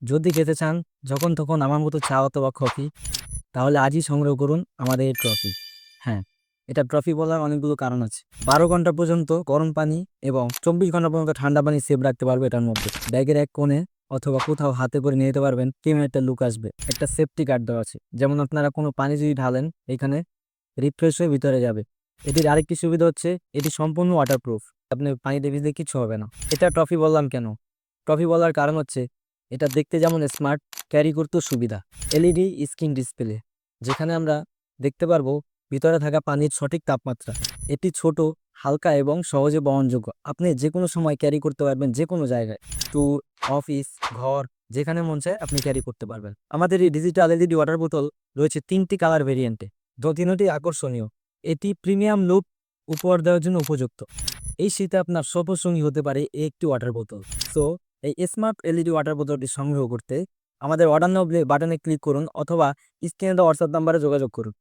যদি খেতে চান যখন তখন আমার মতো চা অথবা কফি, তাহলে আজই সংগ্রহ করুন আমাদের এই ট্রফি। হ্যাঁ, এটা ট্রফি বলার অনেকগুলো কারণ আছে। 12 ঘন্টা পর্যন্ত গরম পানি এবং 24 ঘন্টা পর্যন্ত ঠান্ডা পানি সেভ রাখতে পারবে এটার মধ্যে। ব্যাগের এক কোণে অথবা কোথাও হাতে করে নিয়ে যেতে পারবেন, কেমন একটা লুক আসবে। একটা সেফটি কার্ড দেওয়া আছে, যেমন আপনারা কোনো পানি যদি ঢালেন এখানে রিফ্রেশ হয়ে ভিতরে যাবে। এটির আরেকটি সুবিধা হচ্ছে এটি সম্পূর্ণ ওয়াটারপ্রুফ, আপনি পানিতে ভিজলে কিছু হবে না। এটা ট্রফি বললাম কেন? ট্রফি বলার কারণ হচ্ছে এটা দেখতে যেমন স্মার্ট, ক্যারি করতেও সুবিধা। এলইডি স্ক্রিন ডিসপ্লে, যেখানে আমরা দেখতে পারবো ভিতরে থাকা পানির সঠিক তাপমাত্রা। এটি ছোট, হালকা এবং সহজে বহনযোগ্য। আপনি যে কোনো সময় ক্যারি করতে পারবেন, যে কোনো জায়গায়, ট্যুর, অফিস, ঘর, যেখানে মন চায় আপনি ক্যারি করতে পারবেন। আমাদের এই ডিজিটাল এলইডি ওয়াটার বোতল রয়েছে 3টি কালার ভেরিয়েন্টে, তিনটি আকর্ষণীয়। এটি প্রিমিয়াম লুক উপহার দেওয়ার জন্য উপযুক্ত। এই শীতে আপনার সফরসঙ্গী হতে পারে এই একটি ওয়াটার বোতল। সো এই স্মার্ট এলইডি ওয়াটার বোতলটি সংগ্রহ করতে আমাদের অর্ডার নাও বাটনে ক্লিক করুন অথবা স্ক্রিনে দেওয়া হোয়াটসঅ্যাপ নাম্বারে যোগাযোগ করুন।